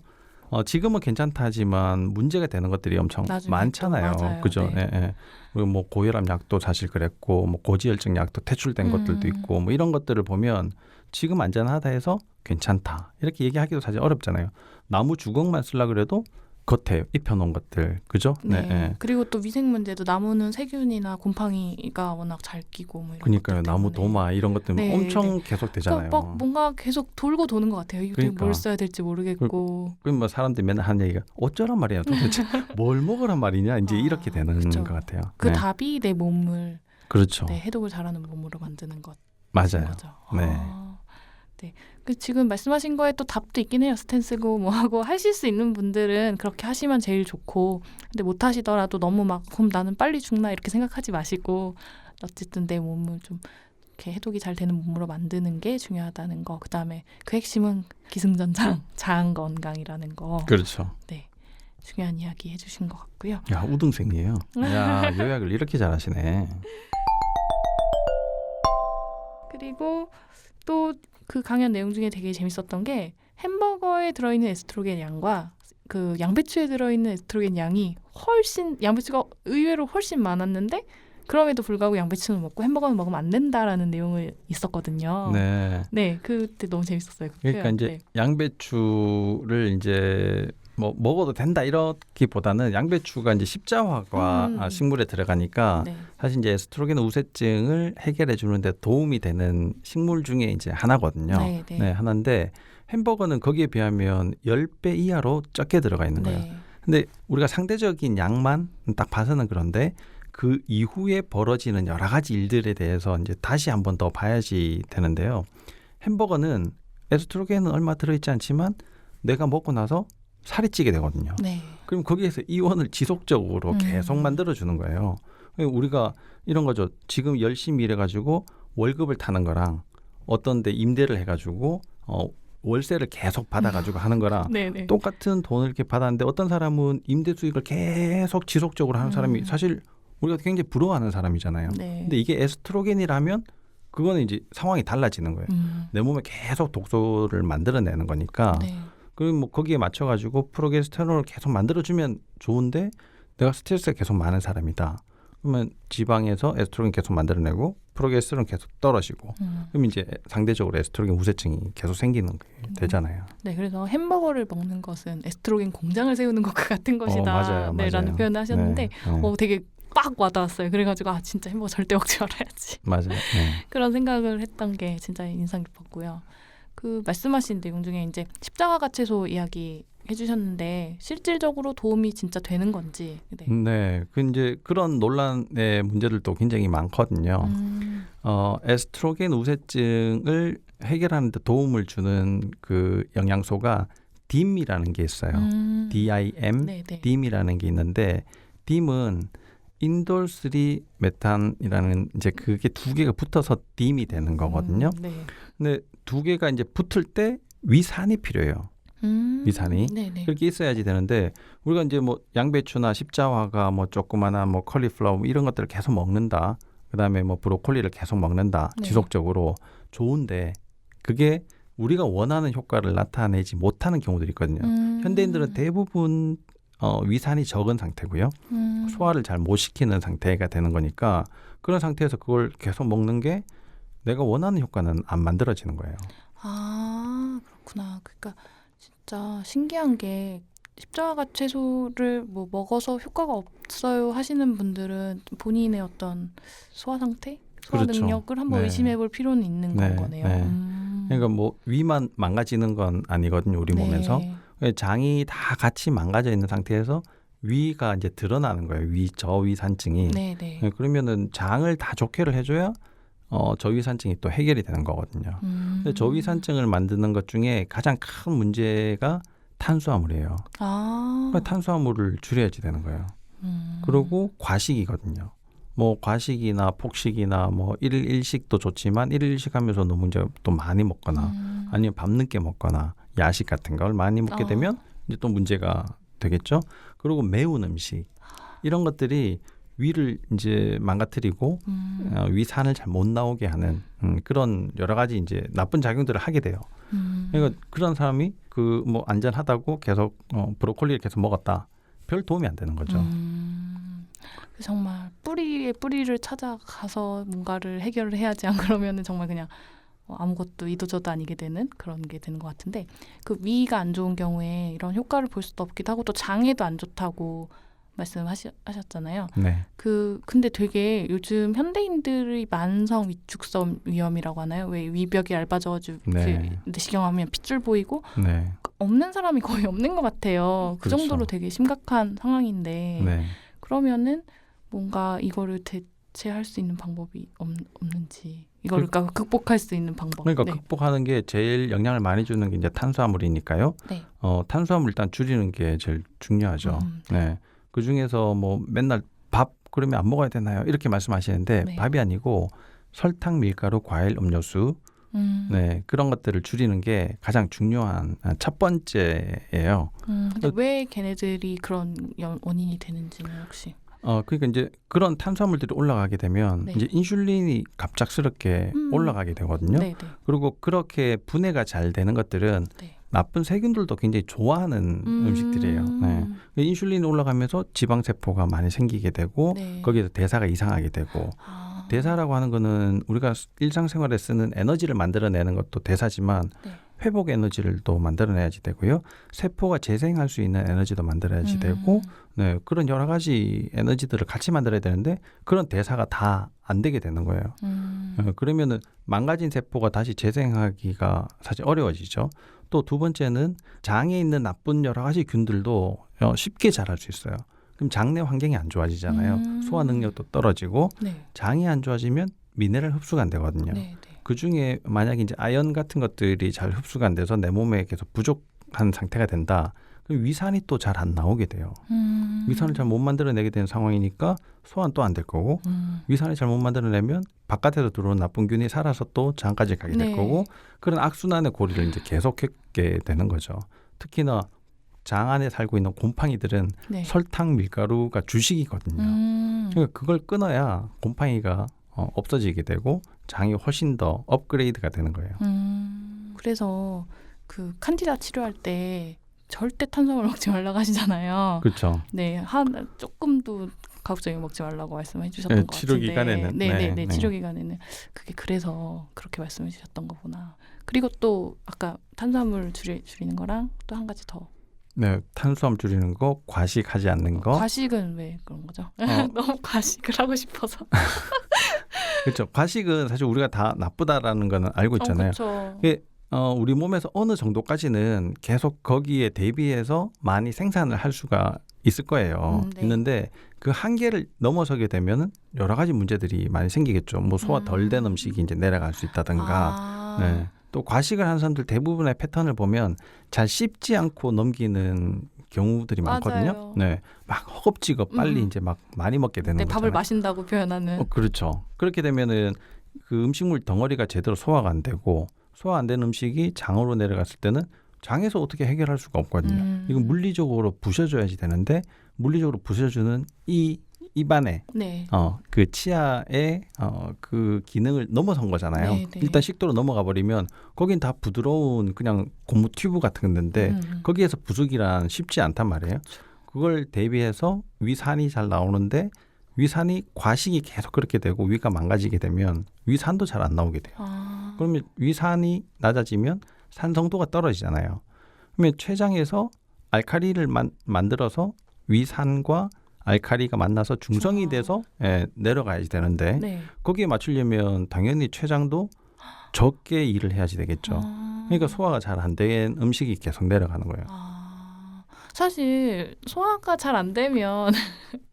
지금은 괜찮다지만 문제가 되는 것들이 엄청 많잖아요. 맞아요. 그죠? 네. 네. 그리고 뭐 고혈압 약도 사실 그랬고 뭐 고지혈증 약도 퇴출된 것들도 있고 뭐 이런 것들을 보면 지금 안전하다 해서 괜찮다 이렇게 얘기하기도 사실 어렵잖아요. 나무 주걱만 쓰려고 그래도 겉에 입혀놓은 것들, 그죠? 네. 그리고 또 위생 문제도 나무는 세균이나 곰팡이가 워낙 잘 끼고 뭐 이런 그러니까요. 나무 도마 이런 것들 엄청 계속 되잖아요. 그러니까 막 뭔가 계속 돌고 도는 것 같아요. 이게 뭘 써야 될지 모르겠고. 그럼 뭐 사람들이 맨날 하는 얘기가 어쩌란 말이야. 도대체 뭘 먹으란 말이냐. 이제 이렇게 되는 그렇죠. 것 같아요. 그 답이 내 몸을 그렇죠. 해독을 잘하는 몸으로 만드는 것. 맞아요. 거죠. 네. 네. 그 지금 말씀하신 거에 또 답도 있긴 해요. 스텐 쓰고 뭐 하고 하실 수 있는 분들은 그렇게 하시면 제일 좋고, 근데 못 하시더라도 너무 막 그럼 나는 빨리 죽나 이렇게 생각하지 마시고 어쨌든 내 몸을 좀 이렇게 해독이 잘 되는 몸으로 만드는 게 중요하다는 거. 그다음에 그 핵심은 기승전장, 장 건강이라는 거. 그렇죠. 네. 중요한 이야기 해주신 것 같고요. 야, 우등생이에요. 야, 요약을 이렇게 잘하시네. 그리고 또 그 강연 내용 중에 되게 재밌었던 게 햄버거에 들어있는 에스트로겐 양과 그 양배추에 들어있는 에스트로겐 양이 양배추가 의외로 훨씬 많았는데 그럼에도 불구하고 양배추는 먹고 햄버거는 먹으면 안 된다라는 내용이 있었거든요. 네. 네, 그때 너무 재밌었어요. 그러니까 이제 양배추를 이제 뭐 먹어도 된다 이렇기보다는 양배추가 이제 십자화가 식물에 들어가니까 사실 이제 에스트로겐 우세증을 해결해 주는데 도움이 되는 식물 중에 이제 하나거든요. 네, 하나인데 햄버거는 거기에 비하면 10배 이하로 적게 들어가 있는 거예요. 근데 우리가 상대적인 양만 딱 봐서는 그런데 그 이후에 벌어지는 여러 가지 일들에 대해서 이제 다시 한 번 더 봐야지 되는데요. 햄버거는 에스트로겐은 얼마 들어있지 않지만 내가 먹고 나서 살이 찌게 되거든요. 네. 그럼 거기에서 이원을 지속적으로 계속 만들어주는 거예요. 우리가 이런 거죠. 지금 열심히 일해가지고 월급을 타는 거랑 어떤 데 임대를 해가지고 월세를 계속 받아가지고 하는 거랑 네네. 똑같은 돈을 이렇게 받았는데 어떤 사람은 임대 수익을 계속 지속적으로 하는 사람이 사실 우리가 굉장히 부러워하는 사람이잖아요. 네. 근데 이게 에스트로겐이라면 그거는 이제 상황이 달라지는 거예요. 내 몸에 계속 독소를 만들어내는 거니까. 네. 그럼 뭐 거기에 맞춰가지고 프로게스테론을 계속 만들어주면 좋은데 내가 스트레스가 계속 많은 사람이다. 그러면 지방에서 에스트로겐 계속 만들어내고 프로게스테론 계속 떨어지고 그럼 이제 상대적으로 에스트로겐 우세증이 계속 생기는 게 되잖아요. 네, 그래서 햄버거를 먹는 것은 에스트로겐 공장을 세우는 것과 같은 것이다. 맞아요, 네, 라는 표현을 하셨는데 네. 되게 빡 와닿았어요. 그래가지고 진짜 햄버거 절대 먹지 말아야지. 맞아요. 네. 그런 생각을 했던 게 진짜 인상 깊었고요. 그 말씀하신 내용 중에 이제 십자가 채소 이야기 해주셨는데 실질적으로 도움이 진짜 되는 건지. 네, 그 이제 그런 논란의 문제들도 굉장히 많거든요. 에스트로겐 우세증을 해결하는 데 도움을 주는 그 영양소가 DIM이라는 게 있어요. DIM, 네네. DIM이라는 게 있는데 DIM은 인돌3 메탄이라는 이제 그게 두 개가 붙어서 DIM이 되는 거거든요. 네. 근데 두 개가 이제 붙을 때 위산이 필요해요. 위산이 네네. 그렇게 있어야지 되는데 우리가 이제 뭐 양배추나 십자화가 뭐 조그마나 뭐 컬리플라워 이런 것들을 계속 먹는다. 그다음에 뭐 브로콜리를 계속 먹는다. 네. 지속적으로 좋은데 그게 우리가 원하는 효과를 나타내지 못하는 경우들이 있거든요. 현대인들은 대부분 위산이 적은 상태고요. 소화를 잘 못 시키는 상태가 되는 거니까 그런 상태에서 그걸 계속 먹는 게 내가 원하는 효과는 안 만들어지는 거예요. 아, 그렇구나. 그러니까 진짜 신기한 게 십자가 채소를 뭐 먹어서 효과가 없어요 하시는 분들은 본인의 어떤 소화 상태, 소화 그렇죠. 능력을 한번 네. 의심해볼 필요는 있는 네, 거네요. 네. 그러니까 뭐 위만 망가지는 건 아니거든요. 우리 몸에서 장이 다 같이 망가져 있는 상태에서 위가 이제 드러나는 거예요. 저위산증이. 네네. 그러면은 장을 다 좋게를 해줘야 저위산증이 또 해결이 되는 거거든요. 근데 저위산증을 만드는 것 중에 가장 큰 문제가 탄수화물이에요. 탄수화물을 줄여야지 되는 거예요. 그리고 과식이거든요. 뭐 과식이나 폭식이나 뭐 일일 일식도 좋지만 일일 일식 하면서 너무 이제 또 많이 먹거나 아니면 밤늦게 먹거나 야식 같은 걸 많이 먹게 되면 이제 또 문제가 되겠죠. 그리고 매운 음식 이런 것들이 위를 이제 망가뜨리고 위산을 잘 못 나오게 하는 그런 여러 가지 이제 나쁜 작용들을 하게 돼요. 그러니까 그런 사람이 그 뭐 안전하다고 계속 브로콜리를 계속 먹었다. 별 도움이 안 되는 거죠. 정말 뿌리의 뿌리를 찾아가서 뭔가를 해결을 해야지 안 그러면은 정말 그냥 아무것도 이도저도 아니게 되는 그런 게 되는 것 같은데 그 위가 안 좋은 경우에 이런 효과를 볼 수도 없기도 하고 또 장에도 안 좋다고 말씀하셨잖아요. 네. 근데 되게 요즘 현대인들의 만성 위축성 위험이라고 하나요? 왜 위벽이 얇아져가지고 네. 내시경하면 핏줄 보이고 네. 없는 사람이 거의 없는 것 같아요. 그 그렇죠. 정도로 되게 심각한 상황인데 네. 그러면은 뭔가 이거를 대체할 수 있는 방법이 없는지 이거를 그러니까 극복할 수 있는 방법. 그러니까 네. 극복하는 게 제일 영향을 많이 주는 게 이제 탄수화물이니까요. 네. 탄수화물 일단 줄이는 게 제일 중요하죠. 네. 그 중에서 뭐 맨날 밥 그러면 안 먹어야 되나요? 이렇게 말씀하시는데 네. 밥이 아니고 설탕, 밀가루, 과일, 음료수 네, 그런 것들을 줄이는 게 가장 중요한 첫 번째예요. 근데 왜 걔네들이 그런 원인이 되는지는 혹시? 그러니까 이제 그런 탄수화물들이 올라가게 되면 네. 이제 인슐린이 갑작스럽게 올라가게 되거든요. 네네. 그리고 그렇게 분해가 잘 되는 것들은 네. 나쁜 세균들도 굉장히 좋아하는 음식들이에요. 네. 인슐린이 올라가면서 지방세포가 많이 생기게 되고 네. 거기에서 대사가 이상하게 되고 대사라고 하는 거는 우리가 일상생활에 쓰는 에너지를 만들어내는 것도 대사지만 네. 회복 에너지를 또 만들어내야지 되고요. 세포가 재생할 수 있는 에너지도 만들어야지 되고 네, 그런 여러 가지 에너지들을 같이 만들어야 되는데 그런 대사가 다 안 되게 되는 거예요. 그러면은 망가진 세포가 다시 재생하기가 사실 어려워지죠. 또 두 번째는 장에 있는 나쁜 여러 가지 균들도 쉽게 자랄 수 있어요. 그럼 장내 환경이 안 좋아지잖아요. 소화 능력도 떨어지고 네. 장이 안 좋아지면 미네랄 흡수가 안 되거든요. 네. 그 중에 만약에 이제 아연 같은 것들이 잘 흡수가 안 돼서 내 몸에 계속 부족한 상태가 된다. 그럼 위산이 또 잘 안 나오게 돼요. 위산을 잘 못 만들어내게 되는 상황이니까 소화는 또 안 될 거고 위산을 잘 못 만들어내면 바깥에서 들어온 나쁜 균이 살아서 또 장까지 가게 될 네. 거고 그런 악순환의 고리를 이제 계속하게 되는 거죠. 특히나 장 안에 살고 있는 곰팡이들은 네. 설탕, 밀가루가 주식이거든요. 그러니까 그걸 끊어야 곰팡이가 없어지게 되고 장이 훨씬 더 업그레이드가 되는 거예요. 그래서 그 칸디다 치료할 때 절대 탄수화물 먹지 말라고 하시잖아요. 그렇죠. 네, 조금도 가급적이면 먹지 말라고 말씀해 주셨던 네, 것 같은데. 치료 기간에는. 네, 치료 기간에는 그게 그래서 그렇게 말씀해 주셨던 거구나. 그리고 또 아까 탄수화물 줄이는 거랑 또 한 가지 더. 네, 탄수화물 줄이는 거, 과식하지 않는 거. 과식은 왜 그런 거죠? 너무 과식을 하고 싶어서. 그렇죠. 과식은 사실 우리가 다 나쁘다라는 거는 알고 있잖아요. 그렇죠. 우리 몸에서 어느 정도까지는 계속 거기에 대비해서 많이 생산을 할 수가 있을 거예요. 네. 있는데 그 한계를 넘어서게 되면은 여러 가지 문제들이 많이 생기겠죠. 뭐 소화 덜 된 음식이 이제 내려갈 수 있다든가. 네. 또 과식을 하는 사람들 대부분의 패턴을 보면 잘 씹지 않고 넘기는 경우들이 많거든요. 맞아요. 네, 막 허겁지겁 빨리 이제 막 많이 먹게 되는 거잖아요. 밥을 마신다고 표현하는. 그렇죠. 그렇게 되면은 그 음식물 덩어리가 제대로 소화가 안 되고 소화 안 된 음식이 장으로 내려갔을 때는 장에서 어떻게 해결할 수가 없거든요. 이건 물리적으로 부셔줘야지 되는데 물리적으로 부셔주는 이 입안에 네. 그 치아의 그 기능을 넘어선 거잖아요. 네, 네. 일단 식도로 넘어가 버리면 거긴 다 부드러운 그냥 고무 튜브 같은 건데 거기에서 부수기란 쉽지 않단 말이에요. 그걸 대비해서 위산이 잘 나오는데 위산이 과식이 계속 그렇게 되고 위가 망가지게 되면 위산도 잘 안 나오게 돼요. 그러면 위산이 낮아지면 산 성도가 떨어지잖아요. 그러면 췌장에서 알칼리를 만들어서 위산과 알칼리가 만나서 중성이 돼서 내려가야지 되는데 네. 거기에 맞추려면 당연히 췌장도 적게 일을 해야지 되겠죠. 그러니까 소화가 잘 안 된 음식이 계속 내려가는 거예요. 사실 소화가 잘 안 되면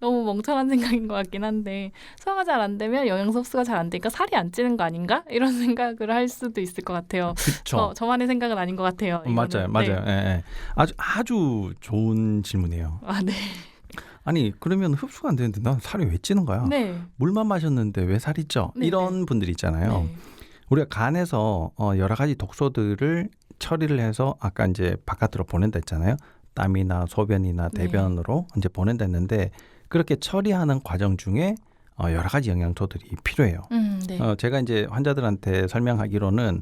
너무 멍청한 생각인 것 같긴 한데 소화가 잘 안 되면 영양소 흡수가 잘 안 되니까 살이 안 찌는 거 아닌가? 이런 생각을 할 수도 있을 것 같아요. 그렇죠. 저만의 생각은 아닌 것 같아요. 이거는. 맞아요. 네. 예. 아주 좋은 질문이에요. 네. 아니 그러면 흡수가 안 되는데 난 살이 왜 찌는 거야? 네. 물만 마셨는데 왜 살이 쪄? 네, 이런 분들 있잖아요. 네. 우리가 간에서 여러 가지 독소들을 처리를 해서 아까 이제 바깥으로 보낸다 했잖아요. 땀이나 소변이나 대변으로 이제 보낸다 했는데 그렇게 처리하는 과정 중에 여러 가지 영양소들이 필요해요. 네. 제가 이제 환자들한테 설명하기로는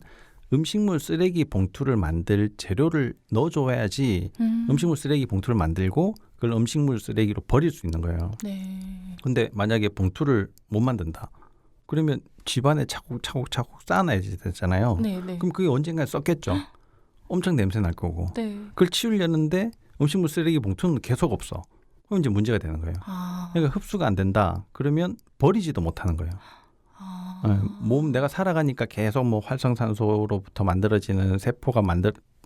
음식물 쓰레기 봉투를 만들 재료를 넣어줘야지 음식물 쓰레기 봉투를 만들고 그걸 음식물 쓰레기로 버릴 수 있는 거예요. 네. 근데 만약에 봉투를 못 만든다. 그러면 집안에 차곡차곡 쌓아놔야지 되잖아요. 네. 그럼 그게 언젠가 썩겠죠. 엄청 냄새 날 거고. 네. 그걸 치우려는데 음식물 쓰레기 봉투는 계속 없어. 그럼 이제 문제가 되는 거예요. 그러니까 흡수가 안 된다. 그러면 버리지도 못하는 거예요. 몸 내가 살아가니까 계속 뭐 활성산소로부터 만들어지는 세포가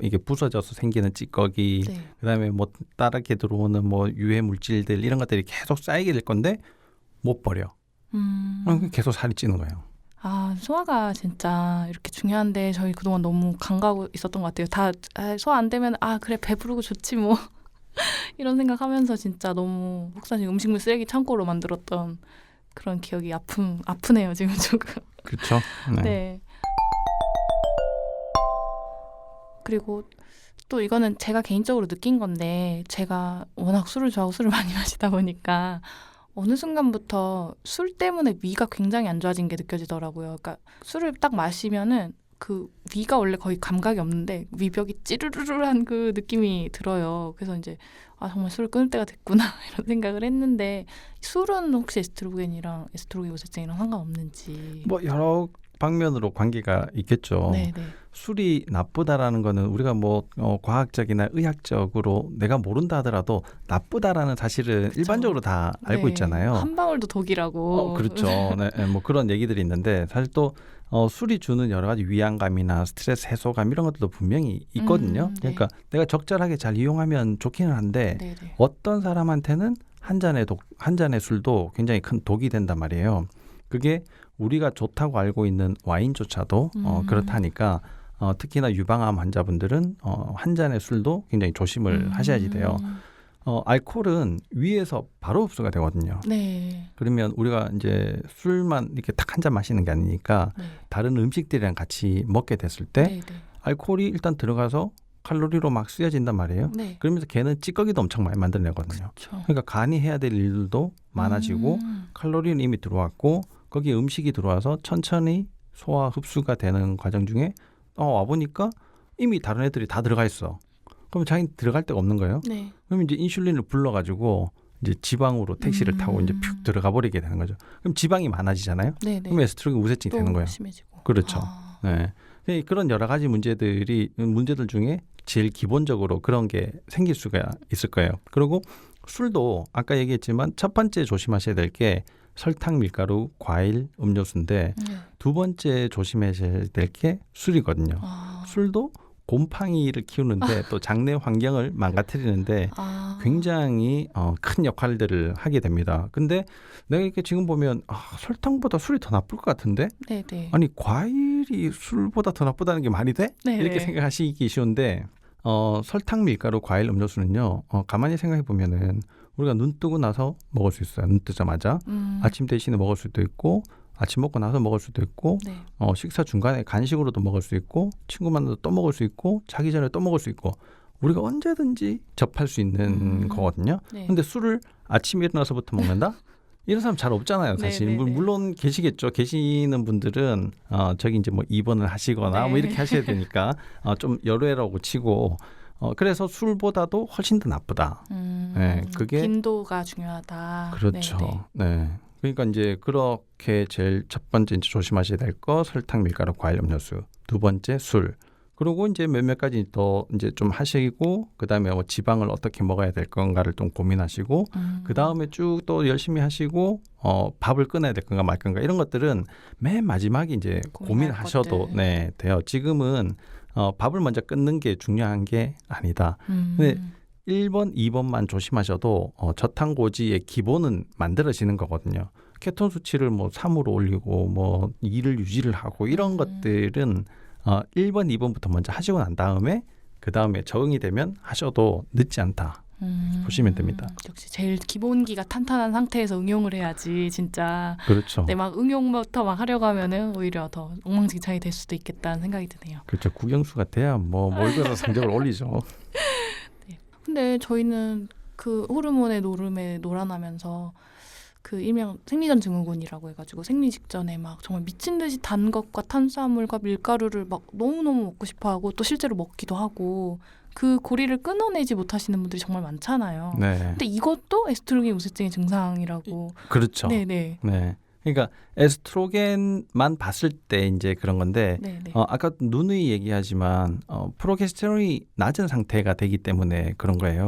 이게 부서져서 생기는 찌꺼기, 네. 그다음에 뭐 따르게 들어오는 뭐 유해 물질들 이런 것들이 계속 쌓이게 될 건데 못 버려. 그럼 계속 살이 찌는 거예요. 소화가 진짜 이렇게 중요한데 저희 그동안 너무 강가고 있었던 것 같아요. 다 소화 안 되면 그래 배부르고 좋지 뭐 이런 생각하면서 진짜 너무 혹사실 음식물 쓰레기 창고로 만들었던 그런 기억이 아프네요 지금 조금. 그렇죠. 네. 네. 그리고 또 이거는 제가 개인적으로 느낀 건데 제가 워낙 술을 좋아하고 술을 많이 마시다 보니까 어느 순간부터 술 때문에 위가 굉장히 안 좋아진 게 느껴지더라고요. 그러니까 술을 딱 마시면은 그 위가 원래 거의 감각이 없는데 위벽이 찌르르르한 그 느낌이 들어요. 그래서 이제 정말 술을 끊을 때가 됐구나 이런 생각을 했는데 술은 혹시 에스트로겐이랑 에스트로겐 우세증이랑 상관없는지. 뭐 여러 방면으로 관계가 있겠죠. 네네. 술이 나쁘다라는 거는 우리가 뭐 과학적이나 의학적으로 내가 모른다 하더라도 나쁘다라는 사실은 그쵸. 일반적으로 다 알고 있잖아요. 한 방울도 독이라고. 그렇죠. 네, 뭐 그런 얘기들이 있는데 사실 또 술이 주는 여러 가지 위안감이나 스트레스 해소감 이런 것들도 분명히 있거든요. 네. 그러니까 내가 적절하게 잘 이용하면 좋기는 한데 네네. 어떤 사람한테는 한 잔의 술도 굉장히 큰 독이 된단 말이에요. 그게 우리가 좋다고 알고 있는 와인조차도 그렇다니까 특히나 유방암 환자분들은 한 잔의 술도 굉장히 조심을 하셔야지 돼요. 알코올은 위에서 바로 흡수가 되거든요. 네. 그러면 우리가 이제 술만 이렇게 딱 한 잔 마시는 게 아니니까 네. 다른 음식들이랑 같이 먹게 됐을 때 네, 네. 알코올이 일단 들어가서 칼로리로 막 쓰여진단 말이에요. 네. 그러면서 걔는 찌꺼기도 엄청 많이 만들어내거든요. 그렇죠. 그러니까 간이 해야 될 일들도 많아지고 칼로리는 이미 들어왔고 거기에 음식이 들어와서 천천히 소화 흡수가 되는 과정 중에 와보니까 이미 다른 애들이 다 들어가 있어. 그럼 자기는 들어갈 데가 없는 거예요. 네. 그럼 이제 인슐린을 불러가지고 이제 지방으로 택시를 타고 이제 푹 들어가 버리게 되는 거죠. 그럼 지방이 많아지잖아요. 네, 네. 그럼 에스트로겐 우세증이 되는 거예요. 심해지고. 그렇죠. 네. 그런 여러 가지 문제들 중에 제일 기본적으로 그런 게 생길 수가 있을 거예요. 그리고 술도 아까 얘기했지만 첫 번째 조심하셔야 될 게 설탕, 밀가루, 과일, 음료수인데 네. 두 번째 조심하셔야 될 게 술이거든요. 술도 곰팡이를 키우는데 또 장내 환경을 망가뜨리는데 굉장히 큰 역할들을 하게 됩니다. 근데 내가 이렇게 지금 보면 설탕보다 술이 더 나쁠 것 같은데? 네네. 아니 과일이 술보다 더 나쁘다는 게 말이 돼? 네네. 이렇게 생각하시기 쉬운데 설탕, 밀가루, 과일, 음료수는요. 가만히 생각해 보면은 우리가 눈 뜨고 나서 먹을 수 있어요. 눈 뜨자마자 아침 대신에 먹을 수도 있고 아침 먹고 나서 먹을 수도 있고 네. 식사 중간에 간식으로도 먹을 수 있고 친구 만나서 또 먹을 수 있고 자기 전에 또 먹을 수 있고 우리가 언제든지 접할 수 있는 거거든요. 네. 근데 술을 아침에 일어나서부터 먹는다? 이런 사람 잘 없잖아요, 사실. 네네네. 물론 계시겠죠. 계시는 분들은 저기 이제 뭐 입원을 하시거나 네. 뭐 이렇게 하셔야 되니까 좀 여러애라고 치고 그래서 술보다도 훨씬 더 나쁘다. 네, 그게 빈도가 중요하다. 그렇죠. 네. 그러니까 이제 그렇게 제일 첫 번째 이제 조심하셔야 될 거 설탕, 밀가루, 과일, 음료수. 두 번째 술. 그리고 이제 몇몇 가지 더 이제 좀 하시고 그다음에 뭐 지방을 어떻게 먹어야 될 건가를 좀 고민하시고 그다음에 쭉 또 열심히 하시고 밥을 끊어야 될 건가 말 건가 이런 것들은 맨 마지막에 이제 고민하셔도 네, 돼요. 지금은 밥을 먼저 끊는 게 중요한 게 아니다. 근데 1번, 2번만 조심하셔도 저탄고지의 기본은 만들어지는 거거든요. 케톤 수치를 뭐 3으로 올리고 뭐 2를 유지를 하고 이런 것들은 1번, 2번부터 먼저 하시고 난 다음에 그 다음에 적응이 되면 하셔도 늦지 않다. 보시면 됩니다. 역시 제일 기본기가 탄탄한 상태에서 응용을 해야지 진짜. 그렇죠. 네, 막 응용부터 막 하려고 하면은 오히려 더 엉망진창이 될 수도 있겠다는 생각이 드네요. 그렇죠. 국영수가 돼야 뭐 몰고서 성적을 올리죠. 네. 근데 저희는 그 호르몬의 노름에 놀아나면서 그 일명 생리전 증후군이라고 해가지고 생리 직전에 막 정말 미친 듯이 단 것과 탄수화물과 밀가루를 막 너무너무 먹고 싶어하고 또 실제로 먹기도 하고 그 고리를 끊어내지 못하시는 분들이 정말 많잖아요. 네. 근데 이것도 에스트로겐 우세증의 증상이라고. 그렇죠. 네네. 네. 그러니까 에스트로겐만 봤을 때 이제 그런 건데 네네. 아까 누누이 얘기하지만 프로게스테론이 낮은 상태가 되기 때문에 그런 거예요.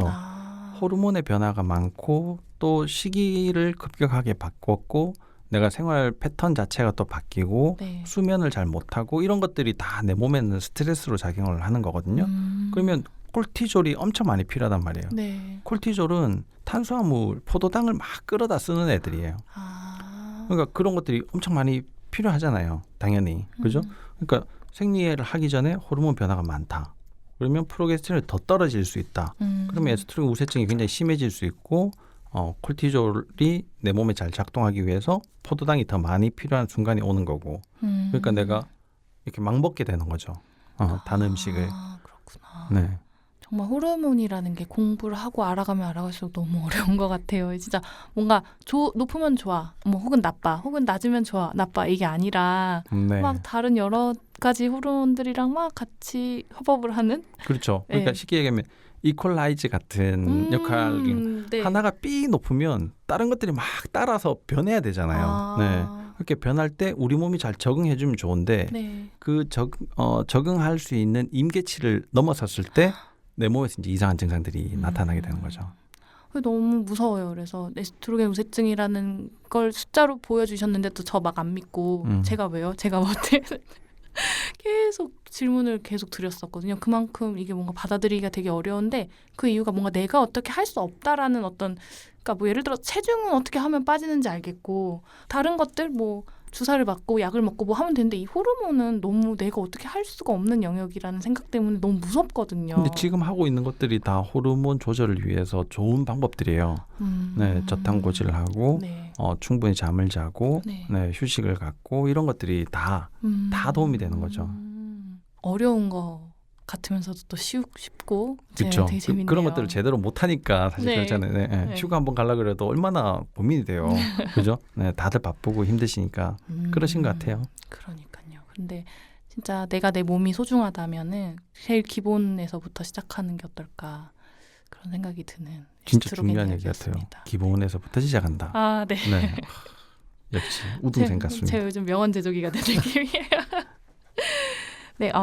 호르몬의 변화가 많고 또 시기를 급격하게 바꿨고 내가 생활 패턴 자체가 또 바뀌고 네. 수면을 잘 못하고 이런 것들이 다 내 몸에는 스트레스로 작용을 하는 거거든요. 그러면 콜티졸이 엄청 많이 필요하단 말이에요. 네. 콜티졸은 탄수화물, 포도당을 막 끌어다 쓰는 애들이에요. 그러니까 그런 것들이 엄청 많이 필요하잖아요. 당연히. 그죠? 그러니까 생리를 하기 전에 호르몬 변화가 많다. 그러면 프로게스테론이 더 떨어질 수 있다. 그러면 에스트로겐 우세증이 굉장히 심해질 수 있고 콜티졸이 내 몸에 잘 작동하기 위해서 포도당이 더 많이 필요한 순간이 오는 거고. 그러니까 내가 이렇게 막 먹게 되는 거죠. 단 음식을. 그렇구나. 네. 정말 호르몬이라는 게 공부를 하고 알아가면 알아갈수록 너무 어려운 것 같아요. 진짜 뭔가 높으면 좋아, 뭐 혹은 나빠, 혹은 낮으면 좋아, 나빠 이게 아니라 네. 막 다른 여러 가지 호르몬들이랑 막 같이 협업을 하는. 그렇죠. 그러니까 네. 쉽게 얘기하면 이퀄라이즈 같은 역할. 네. 하나가 삐 높으면 다른 것들이 막 따라서 변해야 되잖아요. 네. 그렇게 변할 때 우리 몸이 잘 적응해주면 좋은데 네. 그 적응할 수 있는 임계치를 넘어섰을 때 내 몸에서 이제 이상한 증상들이 나타나게 되는 거죠. 너무 무서워요. 그래서 에스트로겐 우세증이라는 걸 숫자로 보여주셨는데 또 저 막 안 믿고 제가 왜요? 제가 어때? 계속 질문을 계속 드렸었거든요. 그만큼 이게 뭔가 받아들이기가 되게 어려운데 그 이유가 뭔가 내가 어떻게 할 수 없다라는 어떤, 그러니까 뭐 예를 들어 체중은 어떻게 하면 빠지는지 알겠고 다른 것들 뭐 주사를 맞고 약을 먹고 뭐 하면 되는데 이 호르몬은 너무 내가 어떻게 할 수가 없는 영역이라는 생각 때문에 너무 무섭거든요. 근데 지금 하고 있는 것들이 다 호르몬 조절을 위해서 좋은 방법들이에요. 네, 저탄고지를 하고 네. 충분히 잠을 자고 네. 네, 휴식을 갖고 이런 것들이 다 도움이 되는 거죠. 어려운 거 같으면서도 또 쉽고 그렇죠. 되게 재밌네요. 그런 것들을 제대로 못 하니까 사실 네. 그렇잖아요. 네, 네. 네. 휴가 한번 가려고 그래도 얼마나 고민이 돼요. 그죠? 네, 다들 바쁘고 힘드시니까 그러신 것 같아요. 그러니까요. 근데 진짜 내가 내 몸이 소중하다면은 제일 기본에서부터 시작하는 게 어떨까 그런 생각이 드는 진짜 에스트로겐 중요한 얘기 같아요. 이야기였습니다. 기본에서부터 시작한다. 아, 네. 네. 역시 우등생 같습니다. 제가 요즘 명언 제조기가 된 느낌이에요. 네,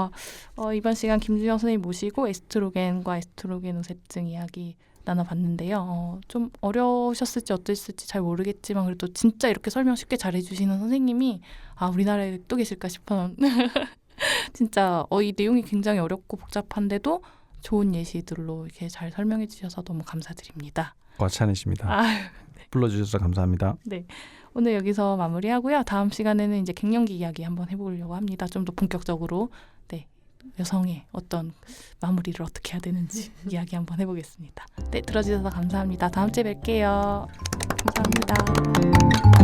이번 시간 김준영 선생님 모시고 에스트로겐과 에스트로겐 우세증 이야기 나눠봤는데요. 좀 어려우셨을지 어땠을지 잘 모르겠지만 그래도 진짜 이렇게 설명 쉽게 잘해주시는 선생님이 우리나라에 또 계실까 싶어. 진짜 이 내용이 굉장히 어렵고 복잡한데도 좋은 예시들로 이렇게 잘 설명해 주셔서 너무 감사드립니다. 과찬이십니다. 불러주셔서 감사합니다. 네, 오늘 여기서 마무리하고요. 다음 시간에는 이제 갱년기 이야기 한번 해보려고 합니다. 좀 더 본격적으로 네, 여성의 어떤 마무리를 어떻게 해야 되는지 이야기 한번 해보겠습니다. 네, 들어주셔서 감사합니다. 다음 주에 뵐게요. 감사합니다.